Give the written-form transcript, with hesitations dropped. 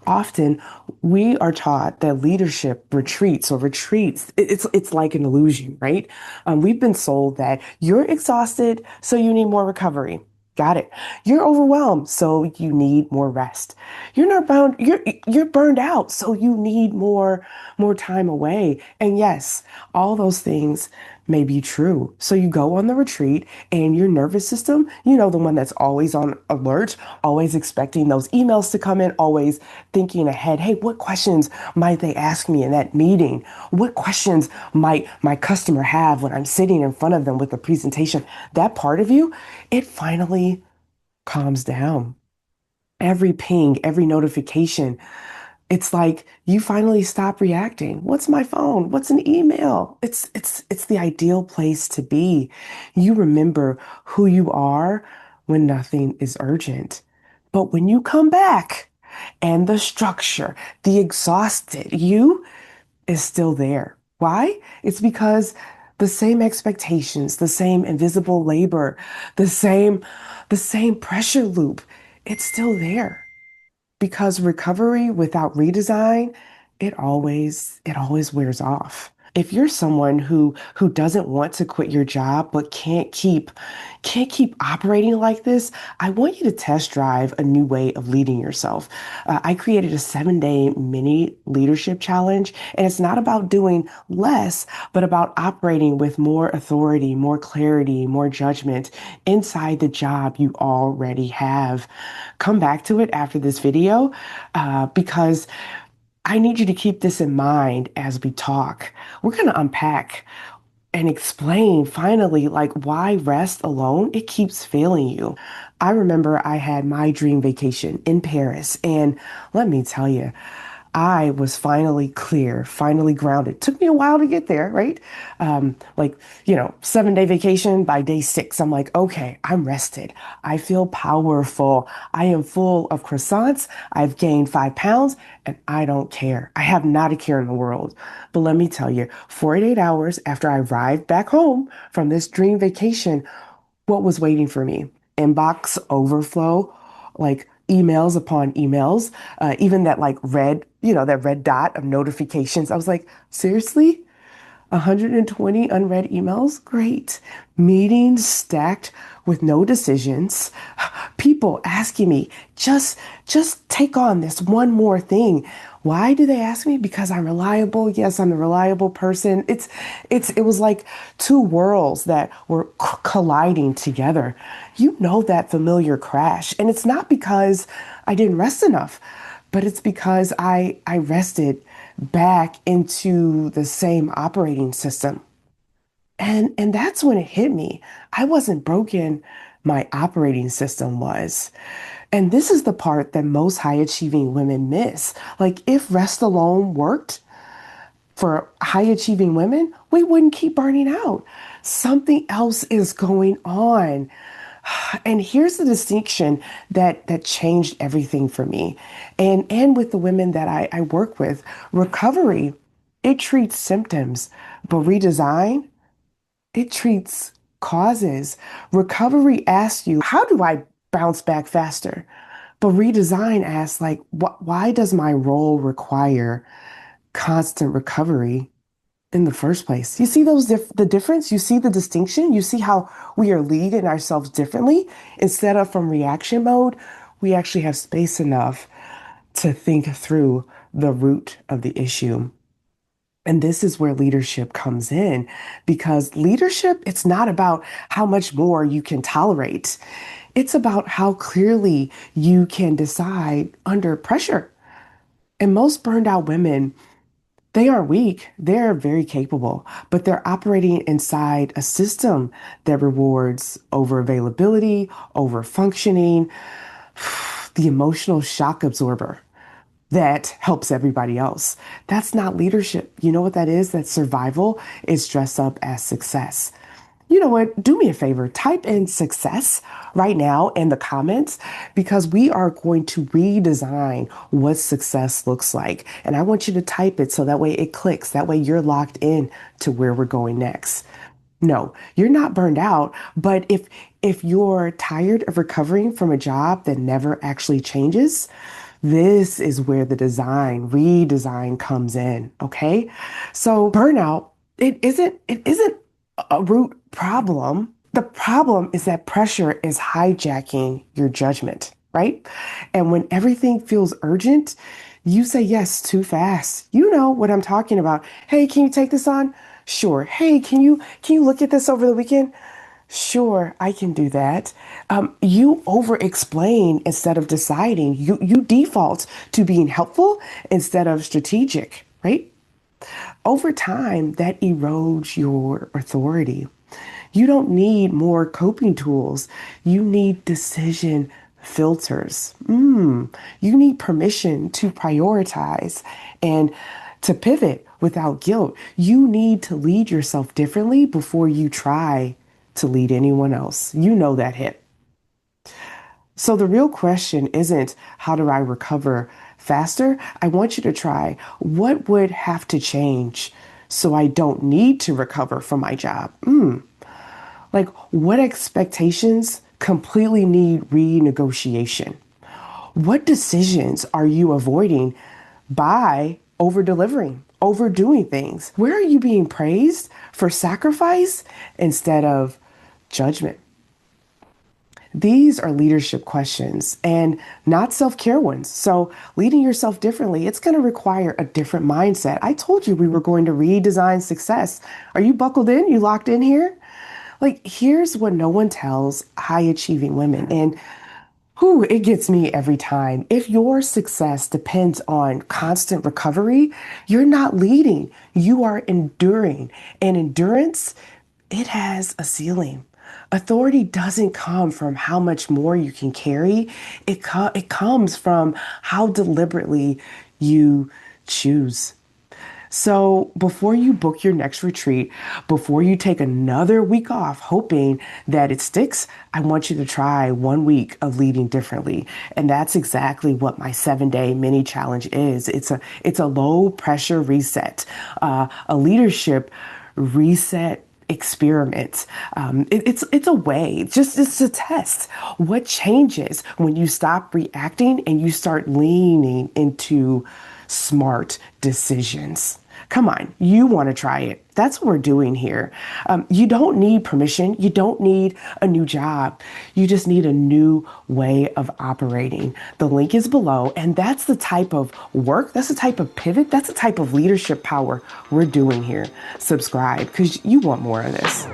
Often we are taught that leadership retreats. It's like an illusion, right? We've been sold that you're exhausted, so you need more recovery. Got it. You're overwhelmed, so you need more rest. You're not bound, you're burned out, so you need more time away. And yes, all those things may be true. So you go on the retreat and your nervous system, the one that's always on alert, always expecting those emails to come in, always thinking ahead. Hey, what questions might they ask me in that meeting? What questions might my customer have when I'm sitting in front of them with a presentation? That part of you, it finally calms down. Every ping, every notification, it's like you finally stop reacting. What's my phone? What's an email? It's the ideal place to be. You remember who you are when nothing is urgent. But when you come back and the structure, the exhausted you is still there. Why? It's because the same expectations, the same invisible labor, the same the same pressure loop, it's still there because recovery without redesign, it always wears off. If you're someone who doesn't want to quit your job but can't keep operating like this, I want you to test drive a new way of leading yourself. I created a 7-day mini leadership challenge, and it's not about doing less, but about operating with more authority, more clarity, more judgment inside the job you already have. Come back to it after this video because I need you to keep this in mind as we talk. We're going to unpack and explain finally like why rest alone it keeps failing you. I remember I had my dream vacation in Paris, and let me tell you, I was finally clear, finally grounded. Took me a while to get there, right? 7-day vacation. By day 6, I'm like, okay, I'm rested. I feel powerful. I am full of croissants. I've gained 5 pounds and I don't care. I have not a care in the world. But let me tell you, 48 hours after I arrived back home from this dream vacation, what was waiting for me? Inbox overflow, like emails upon emails, even that red dot of notifications. I was like, seriously? 120 unread emails? Great. Meetings stacked with no decisions. People asking me, just take on this one more thing. Why do they ask me? Because I'm reliable. Yes, I'm a reliable person. It was like two worlds that were colliding together. You know that familiar crash. And it's not because I didn't rest enough, but it's because I rested back into the same operating system. And that's when it hit me. I wasn't broken, my operating system was. And this is the part that most high achieving women miss. Like if rest alone worked for high achieving women, we wouldn't keep burning out. Something else is going on. And here's the distinction that changed everything for me. And with the women that I work with, recovery, it treats symptoms, but redesign, it treats causes. Recovery asks you, how do I bounce back faster? But redesign asks, like, why does my role require constant recovery in the first place? You see the difference? You see the distinction? You see how we are leading ourselves differently? Instead of from reaction mode, we actually have space enough to think through the root of the issue. And this is where leadership comes in because leadership, it's not about how much more you can tolerate. It's about how clearly you can decide under pressure. And most burned out women, they are weak. They're very capable, but they're operating inside a system that rewards over availability, over functioning, the emotional shock absorber that helps everybody else. That's not leadership. You know what that is? That's survival is dressed up as success. You know what? Do me a favor, type in success right now in the comments because we are going to redesign what success looks like. And I want you to type it so that way it clicks. That way you're locked in to where we're going next. No, you're not burned out, but if you're tired of recovering from a job that never actually changes, This is where the redesign comes in, okay? So burnout, it isn't a root problem. The problem is that pressure is hijacking your judgment, right? And when everything feels urgent, you say yes too fast. You know what I'm talking about. Hey, can you take this on? Sure. Hey, can you look at this over the weekend? Sure, I can do that. You over explain instead of deciding. You default to being helpful instead of strategic, right? Over time, that erodes your authority. You don't need more coping tools. You need decision filters. You need permission to prioritize and to pivot without guilt. You need to lead yourself differently before you try to lead anyone else. You know that hit. So the real question isn't how do I recover faster? I want you to try what would have to change so I don't need to recover from my job. Like what expectations completely need renegotiation? What decisions are you avoiding by over delivering, overdoing things? Where are you being praised for sacrifice instead of judgment? These are leadership questions and not self care ones. So, leading yourself differently, it's going to require a different mindset. I told you we were going to redesign success. Are you buckled in? You locked in here? Like, here's what no one tells high achieving women. And whew, it gets me every time. If your success depends on constant recovery, you're not leading, you are enduring. And endurance, it has a ceiling. Authority doesn't come from how much more you can carry. It comes from how deliberately you choose. So before you book your next retreat, before you take another week off hoping that it sticks, I want you to try 1 week of leading differently. And that's exactly what my 7-day mini challenge is. It's a low pressure reset, a leadership reset experiment. It's a way, just it's a test. What changes when you stop reacting and you start leaning into smart decisions? Come on, you want to try it. That's what we're doing here. You don't need permission. You don't need a new job. You just need a new way of operating. The link is below, and that's the type of work, that's the type of pivot, that's the type of leadership power we're doing here. Subscribe because you want more of this.